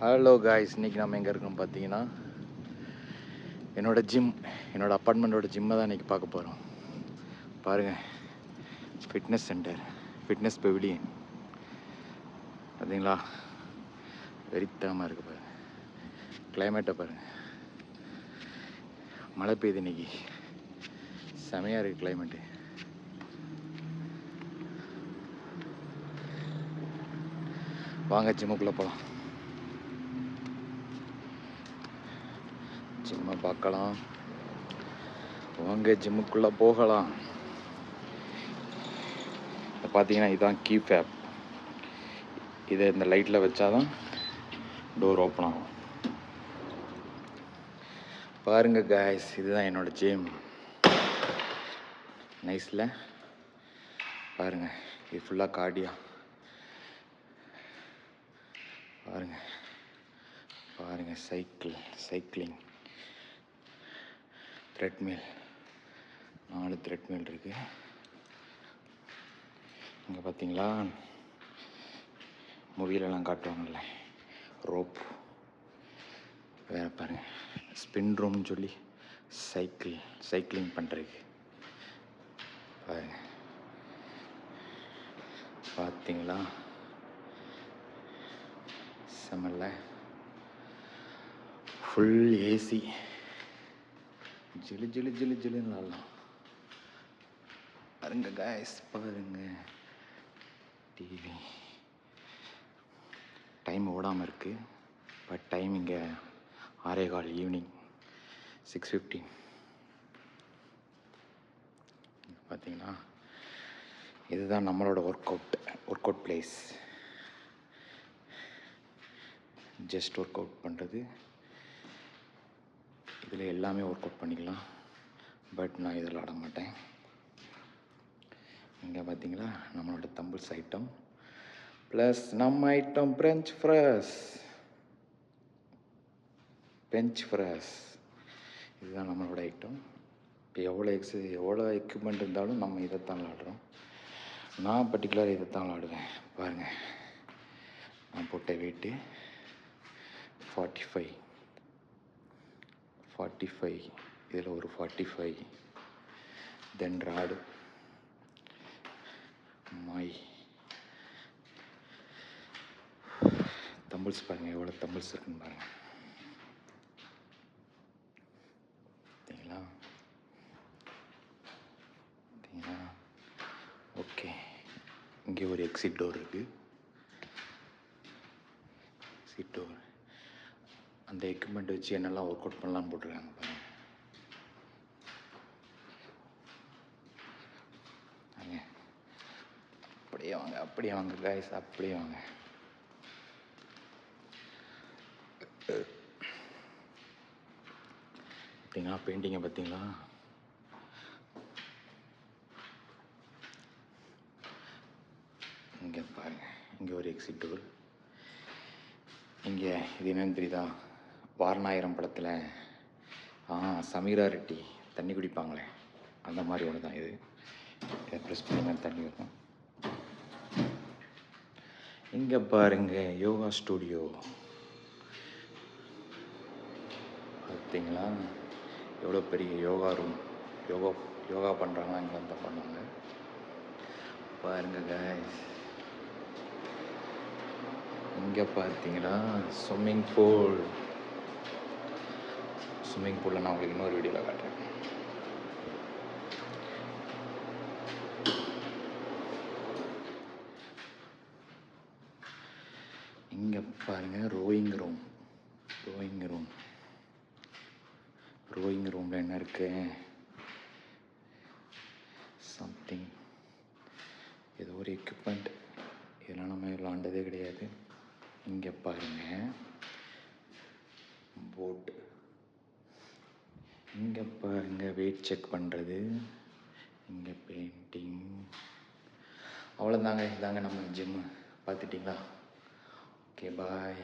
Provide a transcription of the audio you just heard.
Hello guys, இன்றைக்கி நம்ம எங்கே இருக்கோம் பார்த்தீங்கன்னா என்னோடய அப்பார்ட்மெண்ட்டோட ஜிம்மை தான் இன்றைக்கி பார்க்க போகிறோம். பாருங்கள், ஃபிட்னஸ் சென்டர், ஃபிட்னஸ் பெவிலியன் பார்த்தீங்களா, வெறித்தனமாக இருக்குது. பாருங்கள் கிளைமேட்டை பாருங்கள், மழை பெய்யுது இன்றைக்கி, செமையாக இருக்குது கிளைமேட்டு. வாங்க ஜிம்முக்குள்ளே போகலாம், ஜிம்மை பார்க்கலாம். வாங்க ஜிம்முக்குள்ளே போகலாம். பார்த்தீங்கன்னா இதுதான் கீ ஃபேப். இதை இந்த லைட்டில் வச்சாதான் டோர் ஓப்பன் ஆகும். பாருங்கள் காய்ஸ், இதுதான் என்னோடய ஜிம். நைஸில் பாருங்கள், இது ஃபுல்லாக கார்டியா. பாருங்கள் சைக்கிளிங் த்ரெட்மில், 4 த்ரெட்மில் இருக்குது. இங்கே பார்த்தீங்களா, மூவிலெலாம் காட்டுவாங்கள்ல ரோப். வேறு பாருங்கள், ஸ்பின் ரூம்னு சொல்லி சைக்கிளிங் பண்ணுறதுக்கு. பாருங்கள், பார்த்தீங்களா செம்மல்ல, ஃபுல் ஏசி, ஜிலுன்னு ஆடலாம். பாருங்க காய்ஸ், பாருங்க டிவி. டைம் ஓடாமல் இருக்குது, பட் டைம் இங்கே 6:15 ஈவினிங் 6:15. பார்த்தீங்கன்னா இதுதான் நம்மளோட work out place. Just work out பண்ணுறது, இதில் எல்லாமே ஒர்க் அவுட் பண்ணிக்கலாம். பட் நான் இதில் ஆட மாட்டேன். இங்கே பார்த்தீங்களா நம்மளோட தம்பிள்ஸ் ஐட்டம், ப்ளஸ் நம்ம ஐட்டம் பெஞ்ச் ஃப்ரெஸ். இதுதான் நம்மளோட ஐட்டம். இப்போ எவ்வளோ எக்யூப்மெண்ட் இருந்தாலும் நம்ம இதைத்தான் விளாடுறோம். நான் பர்டிகுலர் இதைத்தான் விளாடுவேன். பாருங்கள், நான் போட்ட வெயிட்டு 45. இதில் ஒரு 45. தென் ராடு, தம்பிள்ஸ் பாருங்கள், எவ்வளோ தம்பிள்ஸ் இருக்குன்னு பாருங்கள். பார்த்தீங்களா? ஓகே, இங்கே ஒரு எக்ஸிட் டோர் இருக்குது. அந்த எக்யூப்மெண்ட் வச்சு என்னெல்லாம் ஒர்க் அவுட் பண்ணலான்னு போட்டிருக்காங்க பாருங்கள். அப்படியே வாங்க காய்ஸ், அப்படியே வாங்க. பார்த்தீங்களா பெயிண்டிங்கை, பார்த்தீங்களா? இங்கே பாருங்கள், இங்கே ஒரு எக்ஸிட் டோர். இங்கே இது என்னன்னு தெரியுதா, வாரணாயிரம் படத்தில் சமீரா ரெட்டி தண்ணி குடிப்பாங்களே, அந்த மாதிரி ஒன்று தான் இது. இதை ப்ரெஸ் பண்ணிங்கன்னா தண்ணி வரும். இங்கே பாருங்கள், யோகா ஸ்டூடியோ. பார்த்தீங்களா எவ்வளோ பெரிய யோகா ரூம். யோகா பண்ணுறாங்கன்னா இங்கே வந்து பண்ணுவாங்க. பாருங்கள் காய்ஸ், இங்கே பார்த்தீங்களா ஸ்விம்மிங் பூலில் நான் உங்களுக்கு இன்னொரு வீடியோவில் காட்டுறேன். இங்கே பாருங்கள் ரோயிங் ரூமில் என்ன இருக்கு, சம்திங், ஏதோ ஒரு எக்யூப்மெண்ட். இதெல்லாம் நம்ம விளாண்டதே கிடையாது. இங்கே பாருங்கள் போட்டு, இங்கே பாருங்கள் வெயிட் செக் பண்ணுறது, இங்கே பெயிண்டிங். அவ்வளோதாங்க, இதாங்க நம்ம ஜிம்மு. பார்த்துட்டிங்களா? Okay bye.